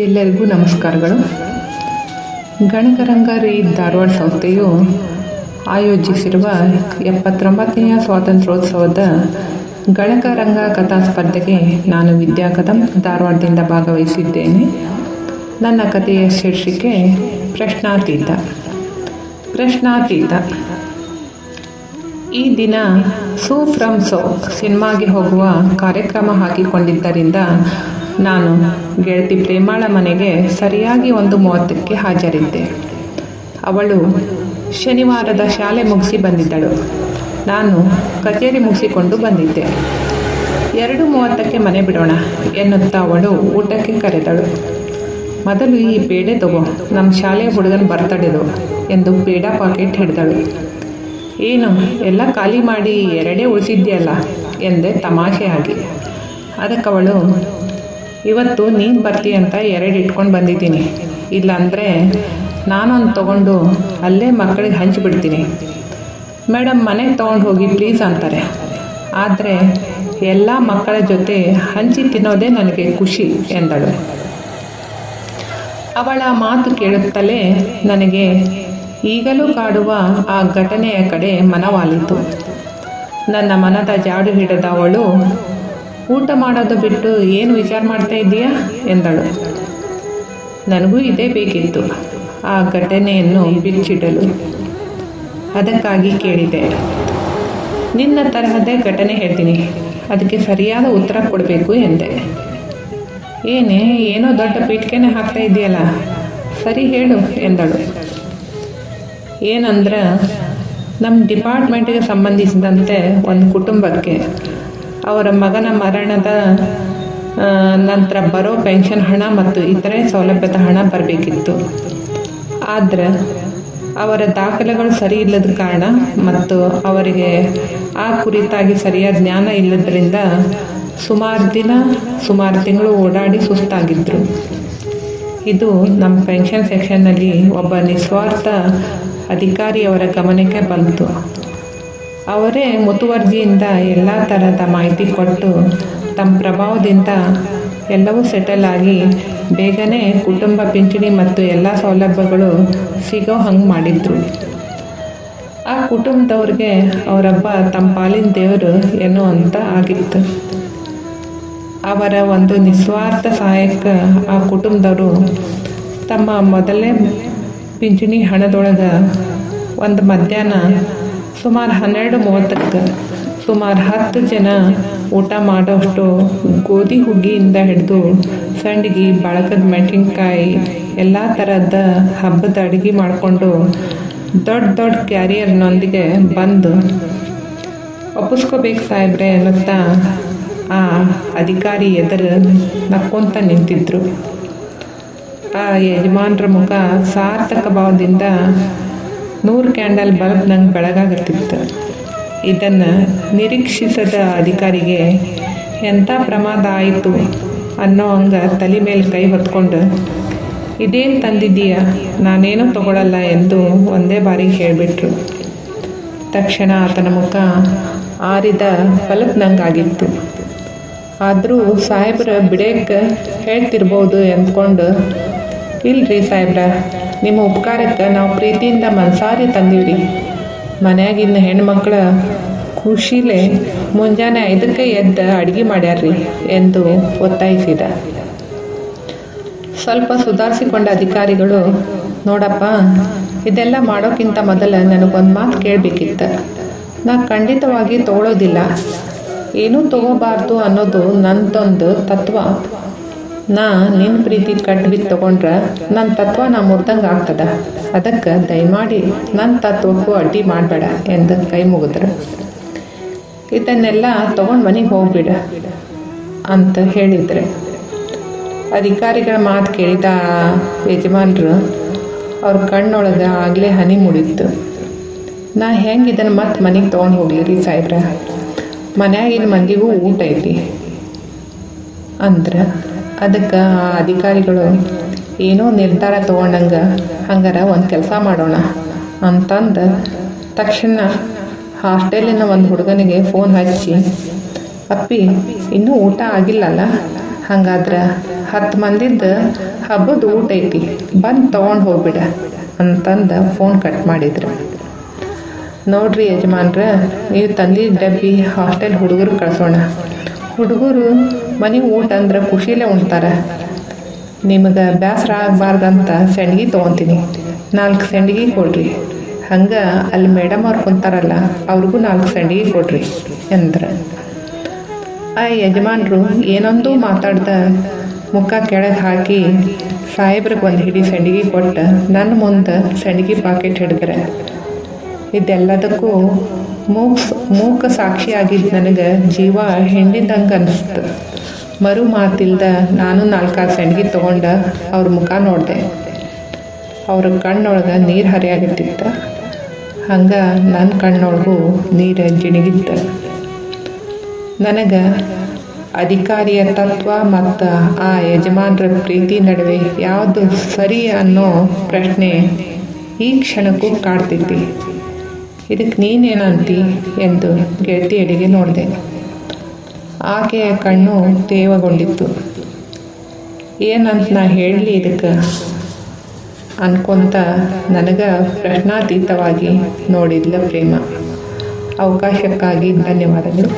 ಎಲ್ಲರಿಗೂ ನಮಸ್ಕಾರಗಳು. ಗಣಕರಂಗ ರೀ ಧಾರವಾಡ ಸಂಸ್ಥೆಯು ಆಯೋಜಿಸಿರುವ 79ನೇ ಸ್ವಾತಂತ್ರ್ಯೋತ್ಸವದ ಗಣಕರಂಗ ಕಥಾ ಸ್ಪರ್ಧೆಗೆ ನಾನು ವಿದ್ಯಾ ಕದಂ ಧಾರವಾಡದಿಂದ ಭಾಗವಹಿಸಿದ್ದೇನೆ. ನನ್ನ ಕಥೆಯ ಶೀರ್ಷಿಕೆ ಪ್ರಶ್ನಾತೀತ. ಈ ದಿನ ಸೋ ಫ್ರಮ್ ಸೋ ಸಿನಿಮಾಗೆ ಹೋಗುವ ಕಾರ್ಯಕ್ರಮ ಹಾಕಿಕೊಂಡಿದ್ದರಿಂದ ನಾನು ಗೆಳತಿ ಪ್ರೇಮಾಳ ಮನೆಗೆ ಸರಿಯಾಗಿ 1:30ಕ್ಕೆ ಹಾಜರಿದ್ದೆ. ಅವಳು ಶನಿವಾರದ ಶಾಲೆ ಮುಗಿಸಿ ಬಂದಿದ್ದಳು. ನಾನು ಕಚೇರಿ ಮುಗಿಸಿಕೊಂಡು ಬಂದಿದ್ದೆ. 2:30ಕ್ಕೆ ಮನೆ ಬಿಡೋಣ ಎನ್ನುತ್ತಾ ಅವಳು ಊಟಕ್ಕೆ ಕರೆದಳು. ಮೊದಲು ಈ ಪೇಡೆ ತಗೋ, ನಮ್ಮ ಶಾಲೆ ಹುಡುಗನ ಬರ್ತಡೆದು ಎಂದು ಪೇಡ ಪಾಕೆಟ್ ಹಿಡಿದಳು. ಏನು ಎಲ್ಲ ಖಾಲಿ ಮಾಡಿ 2 ಉಳಿಸಿದ್ಯಲ್ಲ ಎಂದೆ ತಮಾಷೆಯಾಗಿ. ಅದಕ್ಕವಳು, ಇವತ್ತು ನೀನು ಬರ್ತೀಯ ಅಂತ 2 ಇಟ್ಕೊಂಡು ಬಂದಿದ್ದೀನಿ, ಇಲ್ಲಾಂದರೆ ನಾನೊಂದು ತೊಗೊಂಡು ಅಲ್ಲೇ ಮಕ್ಕಳಿಗೆ ಹಂಚಿಬಿಡ್ತೀನಿ. ಮೇಡಮ್ ಮನೆಗೆ ತೊಗೊಂಡು ಹೋಗಿ ಪ್ಲೀಸ್ ಅಂತಾರೆ, ಆದರೆ ಎಲ್ಲ ಮಕ್ಕಳ ಜೊತೆ ಹಂಚಿ ತಿನ್ನೋದೇ ನನಗೆ ಖುಷಿ ಎಂದಳು. ಅವಳ ಮಾತು ಕೇಳುತ್ತಲೇ ನನಗೆ ಈಗಲೂ ಕಾಡುವ ಆ ಘಟನೆಯ ಕಡೆ ಮನವಾಲಿತು. ನನ್ನ ಮನದ ಜಾಡು ಹಿಡಿದ ಅವಳು, ಊಟ ಮಾಡೋದು ಬಿಟ್ಟು ಏನು ವಿಚಾರ ಮಾಡ್ತಾ ಇದ್ದೀಯಾ ಎಂದಳು. ನನಗೂ ಇದೇ ಬೇಕಿತ್ತು, ಆ ಘಟನೆಯನ್ನು ಬಿಚ್ಚಿಡಲು. ಅದಕ್ಕಾಗಿ ಕೇಳಿದೆ. ನಿನ್ನ ತರಹದೇ ಘಟನೆ ಹೇಳ್ತೀನಿ, ಅದಕ್ಕೆ ಸರಿಯಾದ ಉತ್ತರ ಕೊಡಬೇಕು ಎಂದೆ. ಏನೋ ದೊಡ್ಡ ಪೀಠಿಕೆನೇ ಹಾಕ್ತಾ ಇದೆಯಲ್ಲ, ಸರಿ ಹೇಳು ಎಂದಳು. ಏನಂದ್ರೆ, ನಮ್ಮ ಡಿಪಾರ್ಟ್ಮೆಂಟಿಗೆ ಸಂಬಂಧಿಸಿದಂತೆ ಒಂದು ಕುಟುಂಬಕ್ಕೆ ಅವರ ಮಗನ ಮರಣದ ನಂತರ ಬರೋ ಪೆನ್ಷನ್ ಹಣ ಮತ್ತು ಇತರೆ ಸೌಲಭ್ಯದ ಹಣ ಬರಬೇಕಿತ್ತು. ಆದರೆ ಅವರ ದಾಖಲೆಗಳು ಸರಿ ಇಲ್ಲದ ಕಾರಣ ಮತ್ತು ಅವರಿಗೆ ಆ ಕುರಿತಾಗಿ ಸರಿಯಾದ ಜ್ಞಾನ ಇಲ್ಲದ್ರಿಂದ ಸುಮಾರು ತಿಂಗಳು ಓಡಾಡಿ ಸುಸ್ತಾಗಿದ್ದರು. ಇದು ನಮ್ಮ ಪೆನ್ಷನ್ ಸೆಕ್ಷನ್ನಲ್ಲಿ ಒಬ್ಬ ನಿಸ್ವಾರ್ಥ ಅಧಿಕಾರಿಯವರ ಗಮನಕ್ಕೆ ಬಂತು. ಅವರೇ ಮುತುವರ್ಜಿಯಿಂದ ಎಲ್ಲ ಥರದ ಮಾಹಿತಿ ಕೊಟ್ಟು ತಮ್ಮ ಪ್ರಭಾವದಿಂದ ಎಲ್ಲವೂ ಸೆಟಲ್ ಆಗಿ ಬೇಗನೆ ಕುಟುಂಬ ಪಿಂಚಣಿ ಮತ್ತು ಎಲ್ಲ ಸೌಲಭ್ಯಗಳು ಸಿಗೋ ಹಂಗೆ ಮಾಡಿದ್ರು. ಆ ಕುಟುಂಬದವ್ರಿಗೆ ಅವರೊಬ್ಬ ತಮ್ಮ ಪಾಲಿನ ದೇವರು ಏನೋ ಅಂತ ಆಗಿತ್ತು. ಅವರ ಒಂದು ನಿಸ್ವಾರ್ಥ ಸಹಾಯಕ್ಕೆ ಆ ಕುಟುಂಬದವರು ತಮ್ಮ ಮೊದಲನೇ ಪಿಂಚಣಿ ಹಣದೊಳಗೆ ಒಂದು ಮಧ್ಯಾಹ್ನ ಸುಮಾರು 12:30ಕ್ಕೆ ಸುಮಾರು 10 ಜನ ಊಟ ಮಾಡೋಷ್ಟು ಗೋಧಿ ಹುಗ್ಗಿಯಿಂದ ಹಿಡಿದು ಸಂಡಿಗೆ, ಬಳಕದ ಮೆಣಸಿನ್ಕಾಯಿ ಎಲ್ಲ ಥರದ ಹಬ್ಬದ ಅಡುಗೆ ಮಾಡಿಕೊಂಡು ದೊಡ್ಡ ಕ್ಯಾರಿಯರ್ನೊಂದಿಗೆ ಬಂದು ಒಪ್ಪಿಸ್ಕೋಬೇಕು ಸಾಹೇಬ್ರೆ ಅನ್ನುತ್ತಾ ಆ ಅಧಿಕಾರಿ ಎದುರು ನಕ್ಕೊಂತ ನಿಂತಿದ್ರು. ಆ ಯಜಮಾನ್ರ ಮುಖ ಸಾರ್ಥಕ ಭಾವದಿಂದ 100 ಕ್ಯಾಂಡಲ್ ಬಲ್ಬ್ ನಂಗೆ ಬೆಳಗಾಗುತ್ತಿತ್ತು. ಇದನ್ನು ನಿರೀಕ್ಷಿಸದ ಅಧಿಕಾರಿಗೆ ಎಂಥ ಪ್ರಮಾದ ಆಯಿತು ಅನ್ನೋ ಹಂಗೆ ತಲೆ ಮೇಲೆ ಕೈ ಹೊತ್ಕೊಂಡು, ಇದೇನು ತಂದಿದ್ದೀಯ, ನಾನೇನೂ ತಗೊಳ್ಳಲ್ಲ ಎಂದು ಒಂದೇ ಬಾರಿಗೆ ಹೇಳಿಬಿಟ್ರು. ತಕ್ಷಣ ಆತನ ಮುಖ ಆರಿದ ಬಲ್ಬ್ ನಂಗಾಗಿತ್ತು. ಆದರೂ ಸಾಹೇಬ್ರ ಬಿಡಕ್ಕೆ ಹೇಳ್ತಿರ್ಬೋದು ಅಂದ್ಕೊಂಡು, ಇಲ್ರಿ ಸಾಹೇಬ್ರ, ನಿಮ್ಮ ಉಪಕಾರಕ್ಕೆ ನಾವು ಪ್ರೀತಿಯಿಂದ ಮನಸಾರಿ ತಂದೀವ್ರಿ. ಮನ್ಯಾಗಿನ್ನ ಹೆಣ್ಮಕ್ಳು ಖುಷಿಲೇ ಮುಂಜಾನೆ 5ಕ್ಕೆ ಎದ್ದು ಅಡುಗೆ ಮಾಡ್ಯಾರ್ರಿ ಎಂದು ಒತ್ತಾಯಿಸಿದ. ಸ್ವಲ್ಪ ಸುಧಾರಿಸಿಕೊಂಡ ಅಧಿಕಾರಿಗಳು, ನೋಡಪ್ಪ, ಇದೆಲ್ಲ ಮಾಡೋಕ್ಕಿಂತ ಮೊದಲು ನನಗೊಂದು ಮಾತು ಕೇಳಬೇಕಿತ್ತು. ನಾ ಖಂಡಿತವಾಗಿ ತಗೊಳ್ಳೋದಿಲ್ಲ, ಏನೂ ತಗೋಬಾರ್ದು ಅನ್ನೋದು ನನ್ನದೊಂದು ತತ್ವ. ನಾ ನಿನ್ನ ಪ್ರೀತಿ ಕಟ್ಬಿಟ್ಟು ತೊಗೊಂಡ್ರೆ ನನ್ನ ತತ್ವ ನಾ ಮುರ್ದಂಗೆ ಆಗ್ತದ. ಅದಕ್ಕೆ ದಯಮಾಡಿ ನನ್ನ ತತ್ವಕ್ಕೂ ಅಡ್ಡಿ ಮಾಡಬೇಡ ಎಂದು ಕೈ ಮುಗಿದ್ರು. ಇದನ್ನೆಲ್ಲ ತೊಗೊಂಡು ಮನೆಗೆ ಹೋಗ್ಬಿಡ ಅಂತ ಹೇಳಿದರೆ ಅಧಿಕಾರಿಗಳ ಮಾತು ಕೇಳಿದ ಯಜಮಾನರು ಅವ್ರ ಕಣ್ಣೊಳಗೆ ಆಗಲೇ ಹನಿ ಮೂಡಿತ್ತು. ನಾ ಹೆಂಗೆ ಇದನ್ನು ಮತ್ತೆ ಮನೆಗೆ ತೊಗೊಂಡು ಹೋಗ್ಲಿರಿ ಸಾಹೇಬ್ರ, ಮನ್ಯಾಗಿನ ಮಂದಿಗೂ ಊಟ ಐತಿ ಅಂದ್ರೆ. ಅದಕ್ಕೆ ಆ ಅಧಿಕಾರಿಗಳು ಏನೋ ನಿರ್ಧಾರ ತೊಗೊಂಡಂಗೆ, ಹಂಗಾರ ಒಂದು ಕೆಲಸ ಮಾಡೋಣ ಅಂತಂದು ತಕ್ಷಣ ಹಾಸ್ಟೆಲಿನ ಒಂದು ಹುಡುಗನಿಗೆ ಫೋನ್ ಹಚ್ಚಿ, ಅಪ್ಪಿ ಇನ್ನೂ ಊಟ ಆಗಿಲ್ಲಲ್ಲ, ಹಂಗಾದ್ರೆ 10 ಮಂದಿದ್ದು ಹಬ್ಬದ ಊಟ ಐತಿ, ಬಂದು ತೊಗೊಂಡು ಹೋಗ್ಬಿಡ ಅಂತಂದು ಫೋನ್ ಕಟ್ ಮಾಡಿದ್ರು. ನೋಡ್ರಿ ಯಜಮಾನ್ರ, ನೀವು ತಂದಿದ್ದ ಡಬ್ಬಿ ಹಾಸ್ಟೆಲ್ ಹುಡುಗರು ಕಳ್ಸೋಣ. ಹುಡುಗರು ಮನೆ ಊಟ ಅಂದ್ರೆ ಖುಷಿಲೇ ಉಣ್ತಾರೆ. ನಿಮಗೆ ಬೇಸರ ಆಗಬಾರ್ದಂತ ಸೆಂಡ್ಗಿ ತೊಗೊತೀನಿ, 4 ಸೆಂಡ್ಗಿ ಕೊಡ್ರಿ. ಹಂಗೆ ಅಲ್ಲಿ ಮೇಡಮ್ ಅವ್ರು ಕುಂತಾರಲ್ಲ, ಅವ್ರಿಗೂ 4 ಸೆಂಡ್ಗಿ ಕೊಡ್ರಿ ಎಂದ್ರೆ. ಆ ಯಜಮಾನ್ರು ಏನೊಂದು ಮಾತಾಡ್ದ ಮುಖ ಕೆಳಗೆ ಹಾಕಿ ಸಾಹೇಬ್ರಿಗೆ ಒಂದು ಹಿಡಿ ಸೆಂಡ್ಗಿ ಕೊಟ್ಟು ನನ್ನ ಮುಂದೆ ಸೆಂಡ್ಗಿ ಪಾಕೆಟ್ ಹಿಡಿದ್ರೆ. ಇದೆಲ್ಲದಕ್ಕೂ ಮೂಕ ಸಾಕ್ಷಿಯಾಗಿದ್ದು ನನಗೆ ಜೀವ ಹಿಂಡಿದಂಗೆ ಅನ್ನಿಸ್ತು. ಮರು ಮಾತಿಲ್ದ ನಾನು 4-6 ಸೆಂಡ್ಗಿ ತೊಗೊಂಡು ಅವ್ರ ಮುಖ ನೋಡಿದೆ. ಅವ್ರ ಕಣ್ಣೊಳಗೆ ನೀರು ಹರಿಯಾಗಿತ್ತಿತ್ತು. ಹಂಗೆ ನನ್ನ ಕಣ್ಣೊಳಗೂ ನೀರು ಜಿಣಗಿತ್ತು. ನನಗೆ ಅಧಿಕಾರಿಯ ತತ್ವ ಮತ್ತು ಆ ಯಜಮಾನ್ರ ಪ್ರೀತಿ ನಡುವೆ ಯಾವುದು ಸರಿ ಅನ್ನೋ ಪ್ರಶ್ನೆ ಈ ಕ್ಷಣಕ್ಕೂ ಕಾಡ್ತೈತಿ. ಇದಕ್ಕೆ ನೀನೇನಂತಿ ಎಂದು ಗೆಳತಿಯರಿಗೆ ನೋಡಿದೆ. ಆಕೆಯ ಕಣ್ಣು ತೇವಗೊಂಡಿತ್ತು. ಏನಂತ ನಾ ಹೇಳಲಿ ಇದಕ್ಕೆ ಅನ್ಕೊಂತ ನನಗೆ ಪ್ರಶ್ನಾತೀತವಾಗಿ ನೋಡಿದ್ಲ ಪ್ರೇಮ. ಅವಕಾಶಕ್ಕಾಗಿ ಧನ್ಯವಾದಗಳು.